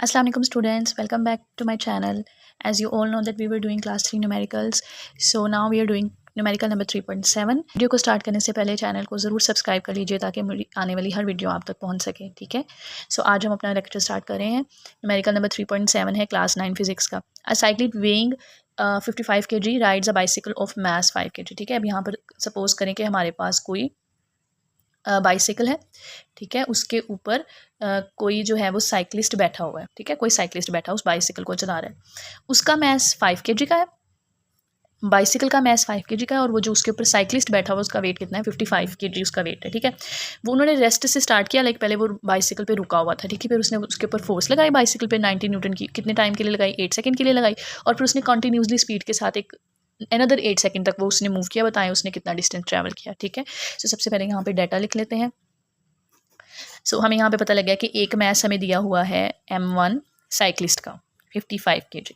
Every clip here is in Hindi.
Assalamu alaikum students, welcome back to my channel. As you all know that we were doing class 3 numericals, so now we are doing numerical number 3.7. Video को स्टार्ट करने से पहले चैनल को ज़रूर सब्सक्राइब कर लीजिए ताकि मेरी आने वाली हर वीडियो आप तक पहुंच सके, ठीक है। सो आज हम अपना लेक्चर स्टार्ट कर रहे हैं। numerical number 3.7 है क्लास 9 फिजिक्स का। अ cyclist weighing 55 kg rides a bicycle of mass 5 kg, ठीक है। अब यहाँ पर सपोज करें कि हमारे पास कोई बाइसिकल है, ठीक है। उसके ऊपर कोई जो है वो साइकिलिस्ट बैठा हुआ है, ठीक है। कोई साइकिलिस्ट बैठा उस बाइसिकल को चला रहा है। उसका मैस 5 kg का है, बाइसिकल का मैस 5 kg का है, और वो जो उसके ऊपर साइकिलिस्ट बैठा हुआ उसका वेट कितना है, 55 kg उसका वेट है, ठीक है। वो उन्होंने रेस्ट से स्टार्ट किया, लाइक पहले वो बाइसिकल पे रुका हुआ था, ठीक है। फिर उसने उसके ऊपर फोर्स लगाई बाइसिकल पे 90 न्यूटन की। कितने टाइम के लिए लगाई? 8 सेकंड के लिए लगाई। और फिर उसने कंटिन्यूसली स्पीड के साथ एक अनदर 8 सेकंड तक वो उसने मूव किया। बताएं उसने कितना डिस्टेंस ट्रैवल किया, ठीक है। सो सबसे पहले यहाँ पे डाटा लिख लेते हैं। सो हमें यहाँ पे पता लग गया कि एक मैस हमें दिया हुआ है M1 साइकिलिस्ट का 55 kg,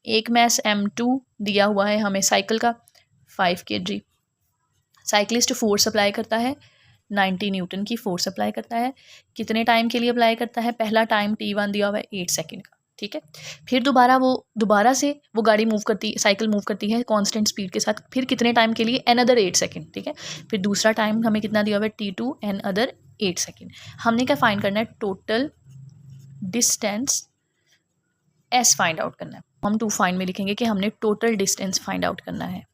एक मैस M2 दिया हुआ है हमें साइकिल का 5 kg। साइकिलिस्ट फोर्स अप्लाई करता है 90 न्यूटन की फोर्स अप्लाई करता है। कितने टाइम के लिए अप्लाई करता है? पहला टाइम T1 दिया हुआ है 8 सेकंड का, ठीक है। फिर दोबारा से वो गाड़ी मूव करती, साइकिल मूव करती है कांस्टेंट स्पीड के साथ। फिर कितने टाइम के लिए? अनदर 8 सेकंड, ठीक है। फिर दूसरा टाइम हमें कितना दिया हुआ है? T2 and other 8 second. हमने क्या फाइंड करना है? Total distance S find out करना है। हम टू फाइंड में लिखेंगे कि हमने टोटल डिस्टेंस फाइंड आउट करना है।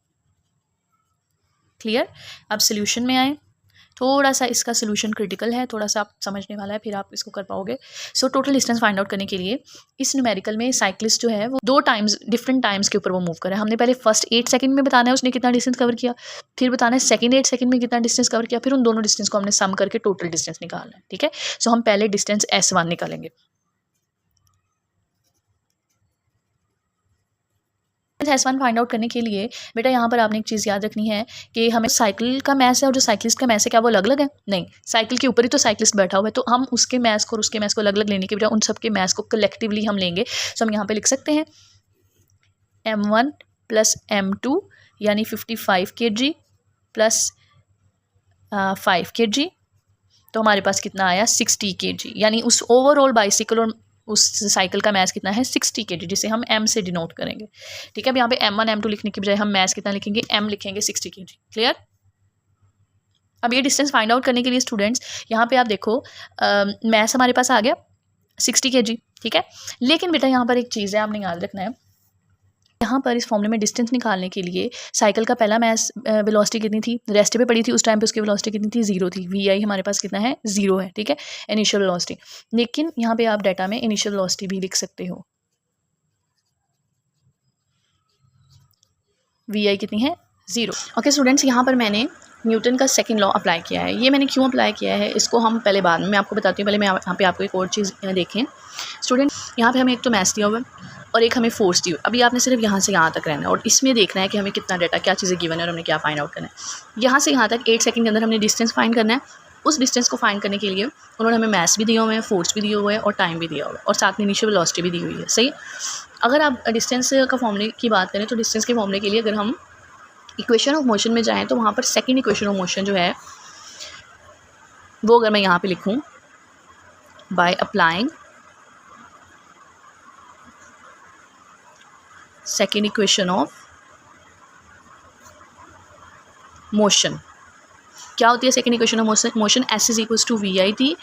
क्लियर? अब सोल्यूशन में आए। थोड़ा सा इसका सोल्यूशन क्रिटिकल है, थोड़ा सा आप समझने वाला है, फिर आप इसको कर पाओगे। So total distance find out करने के लिए इस न्यूमेरिकल में साइकिलिस्ट जो है वो डिफरेंट टाइम्स के ऊपर वो मूव कर रहा है। हमने पहले फर्स्ट 8 सेकंड में बताना है उसने कितना डिस्टेंस कवर किया, फिर बताना है सेकंड 8 सेकंड में कितना डिस्टेंस कवर किया, फिर उन दोनों डिस्टेंस को हमने सम करके टोटल डिस्टेंस निकालना है, ठीक है। सो हम पहले डिस्टेंस S1 निकालेंगे। S1 फाइंड आउट करने के लिए बेटा यहाँ पर आपने एक चीज़ याद रखनी है कि हमें साइकिल का मैस है और जो साइकिलिस्ट का मैस है क्या वो अलग अलग है? नहीं, साइकिल के ऊपर ही तो साइकिलिस्ट बैठा हुआ है, तो हम उसके मैस को और उसके मैस को अलग अलग लेने के बजाय उन सब के मैस को कलेक्टिवली हम लेंगे। सो हम यहाँ पे लिख सकते हैं M1 प्लस M2 यानी 55 kg प्लस 5 kg, तो हमारे पास कितना आया? 60 kg। यानी उस ओवरऑल बाइसिकल और उस साइकिल का मैस कितना है? 60 kg, जिसे हम M से डिनोट करेंगे, ठीक है। अब यहाँ पे M1 M2 लिखने की बजाय हम मैस कितना लिखेंगे? M लिखेंगे 60 kg। क्लियर? अब ये डिस्टेंस फाइंड आउट करने के लिए स्टूडेंट्स यहाँ पे आप देखो मैस हमारे पास आ गया 60 kg, ठीक है। लेकिन बेटा यहाँ पर एक चीज़ है आपने याद रखना है, यहाँ पर इस फॉर्मूले में डिस्टेंस निकालने के लिए साइकिल का पहला मैस वेलोसिटी कितनी थी? रेस्ट पे पड़ी थी उस टाइम पे, उसकी वेलोसिटी कितनी थी? 0 थी। VI हमारे पास कितना है? 0 है, ठीक है, इनिशियल वेलोसिटी। लेकिन यहाँ पे आप डाटा में इनिशियल वेलोसिटी भी लिख सकते हो। VI कितनी है? 0। ओके स्टूडेंट्स, यहाँ पर मैंने न्यूटन का सेकंड लॉ अप्लाई किया है। ये मैंने क्यों अप्लाई किया है इसको हम पहले बाद में मैं आपको बताती हूँ। पहले मैं यहाँ पे आपको एक और चीज़ देखें स्टूडेंट। यहाँ पे हमें एक तो मैथ्स दिया हुआ है और एक हमें फोर्स दी हुई। अभी आपने सिर्फ यहाँ से यहाँ तक रहना है और इसमें देखना है कि हमें कितना डाटा, क्या चीज़ें गिवन है और हमने क्या फाइंड आउट करना है। यहाँ से यहाँ तक 8 सेकंड के अंदर हमने डिस्टेंस फाइंड करना है। उस डिस्टेंस को फाइंड करने के लिए उन्होंने हमें मैथ्स भी दिया हुआ है, फोर्स भी दिया हुआ है और टाइम भी दिया हुआ है और साथ में इनिशियल वेलोसिटी भी दी हुई है, सही। अगर आप डिस्टेंस का फॉर्मूले की बात करें तो डिस्टेंस के फॉर्मूले के लिए अगर हम इक्वेशन ऑफ मोशन में जाएँ तो वहाँ पर सेकेंड इक्वेशन ऑफ मोशन जो है वो अगर मैं यहाँ पे लिखूँ, by applying second equation of motion, क्या होती है second equation of motion? S is equals to VIT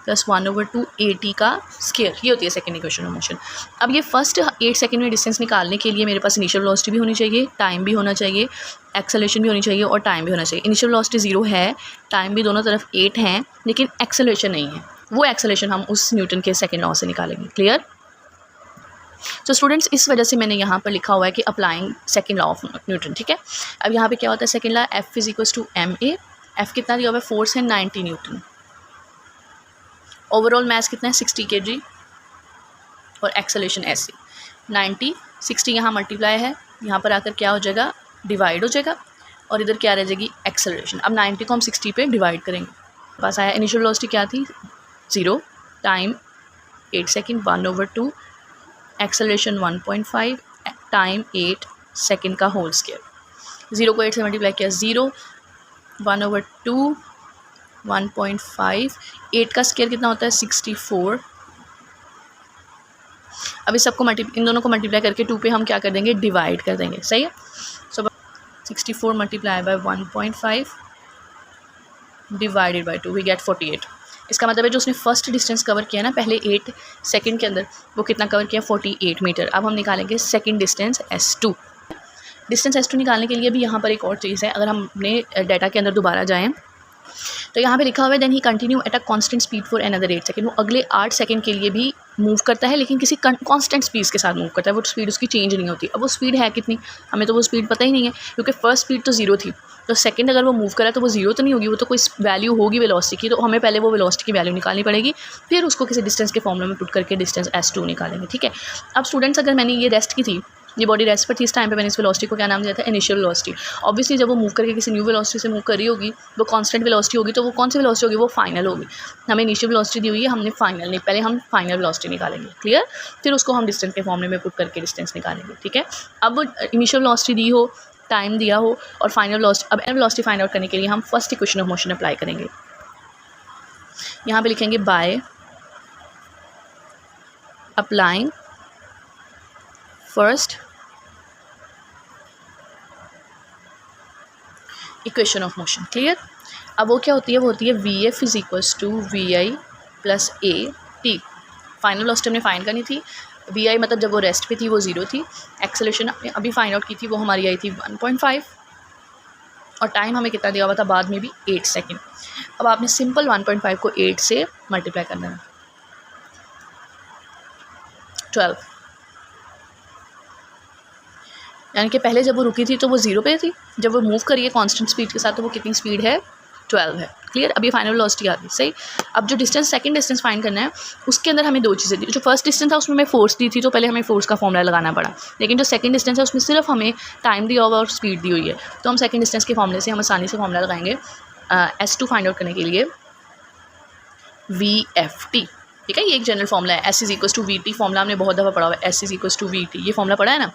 plus 1/2 AT का स्क्वायर, ये होती है सेकेंड इक्वेशन ऑफ मोशन। अब ये फर्स्ट 8 सेकंड में डिस्टेंस निकालने के लिए मेरे पास इनिशियल वेलोसिटी भी होनी चाहिए, टाइम भी होना चाहिए, एक्सेलरेशन भी होनी चाहिए और टाइम भी होना चाहिए। इनिशियल वेलोसिटी 0 है, टाइम भी दोनों तरफ 8 है, लेकिन एक्सेलरेशन नहीं है। वो एक्सेलरेशन हम उस न्यूटन के सेकेंड लॉ से निकालेंगे। क्लियर? तो स्टूडेंट्स इस वजह से मैंने यहाँ पर लिखा हुआ है कि applying second law of Newton, ठीक है। अब यहाँ पे क्या होता है second law? F is equals to MA। F कितना दिया हुआ है? फोर्स है 90 न्यूटन। ओवरऑल मैस कितना है? 60 kg और एक्सेलरेशन ऐसे 90 60 यहाँ मल्टीप्लाई है, यहाँ पर आकर क्या हो जाएगा? डिवाइड हो जाएगा और इधर क्या रह जाएगी? एक्सेलरेशन। अब 90 को हम 60 पे डिवाइड करेंगे, पास आया इनिशियल वेलोसिटी क्या थी? 0, time 8 second 1/2, acceleration 1.5, time 8 second का होल स्क्वायर। 0 को 8 से मल्टीप्लाई किया 0, 1/2, 1.5, 8 का स्क्वायर कितना होता है? 64 अब इस सबको इन दोनों को मल्टीप्लाई करके 2 पे हम क्या कर देंगे, डिवाइड कर देंगे, सही है। So 64 multiply by 1.5 divided by 2 we get 48। इसका मतलब है जो उसने फर्स्ट डिस्टेंस कवर किया ना पहले 8 सेकंड के अंदर, वो कितना कवर किया, 48 मीटर। अब हम निकालेंगे second distance S2। Distance S2 निकालने के लिए भी यहाँ पर एक और चीज़ है। अगर हम अपने डाटा के अंदर दोबारा जाएँ तो यहाँ पे लिखा हुआ है then he continue at a constant speed for another 8 second. वो अगले 8 सेकंड के लिए भी मूव करता है, लेकिन किसी कांस्टेंट स्पीड के साथ मूव करता है, वो स्पीड उसकी चेंज नहीं होती। अब वो स्पीड है कितनी, हमें तो वो स्पीड पता ही नहीं है, क्योंकि फर्स्ट स्पीड तो 0 थी, तो सेकंड अगर वो मूव करा तो वो 0 तो नहीं होगी, वो तो कोई वैल्यू होगी वेलोसिटी की। तो हमें पहले वो वेलोसिटी की वैल्यू निकालनी पड़ेगी, फिर उसको किसी डिस्टेंस के फॉर्मूला में पुट करके डिस्टेंस S2 निकालेंगे, ठीक है। अब स्टूडेंट्स, अगर मैंने ये रेस्ट की थी, ये बॉडी रेस्ट पर थी, इस टाइम पे मैंने इस वेलोसिटी को क्या नाम दिया था, इनिशियल वेलोसिटी। ऑब्वियसली जब वो मूव करके किसी न्यू वेलोसिटी से मूव कर रही होगी, वो कांस्टेंट वेलोसिटी होगी, तो वो कौन सी वेलोसिटी होगी, वो फाइनल होगी। हमें इनिशियल वेलोसिटी दी हुई है, हमने फाइनल नहीं, पहले हम फाइनल वेलोसिटी निकालेंगे, क्लियर। फिर उसको हम डिस्टेंस के फॉर्मूले में पुट करके डिस्टेंस निकालेंगे, ठीक है। अब इनिशियल वेलोसिटी दी हो, टाइम दिया हो और फाइनल वेलोसिटी, अब वेलोसिटी फाइंड आउट करने के लिए हम first equation of motion apply करेंगे। यहाँ पे लिखेंगे by applying first equation of motion, clear. अब वो क्या होती है, वो होती है VF is equals to VI plus AT। Final velocity हमने फाइंड करनी थी, VI मतलब जब वो रेस्ट पे थी वो 0 थी, एक्सेलरेशन अभी फाइंड आउट की थी, वो हमारी आई थी 1.5, और टाइम हमें कितना दिया हुआ था बाद में भी 8 सेकेंड। अब आपने सिंपल 1.5 को 8 से मल्टीप्लाई करना है, 12, यानी कि पहले जब वो रुकी थी तो वो 0 पे थी, जब वो मूव करिए कांस्टेंट स्पीड के साथ तो वो कितनी स्पीड है, 12 है, क्लियर। अभी फाइनल वेलोसिटी आ गई, सही। अब जो डिस्टेंस सेकंड डिस्टेंस फाइंड करना है, उसके अंदर हमें दो चीज़ें दी। जो फर्स्ट डिस्टेंस था उसमें मैं फोर्स दी थी, तो पहले हमें फोर्स का फॉर्मूला लगाना पड़ा, लेकिन जो सेकंड डिस्टेंस है उसमें सिर्फ हमें टाइम दिया हुआ और स्पीड दी हुई है, तो हम सेकंड डिस्टेंस के फॉर्मूले से हम आसानी से फॉर्मूला लगाएंगे S2 फाइंड आउट करने के लिए, VFT, ठीक है। ये एक जनरल फॉर्मूला है, S is equals to VT, formula हमने बहुत दफ़ा पढ़ा हुआ है, S is equals to VT, ये फॉर्मूला पढ़ा है ना।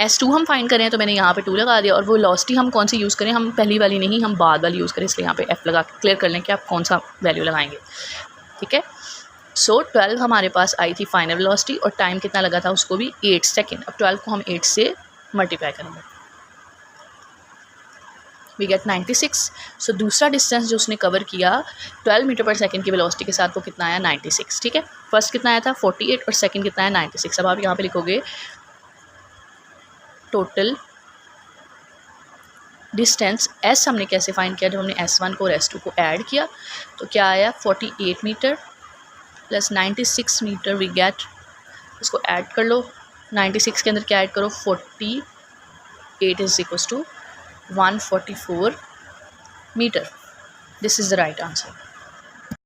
S2 हम फाइंड करें तो मैंने यहाँ पे 2 लगा दिया, और वो वेलोसिटी हम कौन सी यूज़ करें, हम पहली वाली नहीं, हम बाद वाली यूज़ करें, इसलिए यहाँ पे F लगा के क्लियर कर लें कि आप कौन सा वैल्यू लगाएंगे, ठीक है। सो 12 हमारे पास आई थी फाइनल वेलोसिटी, और टाइम कितना लगा था उसको भी 8 सेकेंड। अब 12 को हम 8 से मल्टीप्लाई करेंगे, वी गेट 96। सो दूसरा डिस्टेंस जो उसने कवर किया 12 मीटर पर सेकंड की वेलोसिटी के साथ, वो कितना आया, 96, ठीक है। फर्स्ट कितना आया था 48 और सेकंड कितना आया 96। अब आप यहाँ पे लिखोगे टोटल डिस्टेंस S हमने कैसे फाइंड किया, जब हमने S1 को और S2 को ऐड किया तो क्या आया, 48 metre plus 96 metre, we get, इसको ऐड कर लो, 96 के अंदर क्या ऐड करो, 48 is equals to 144 metre. This is the right answer.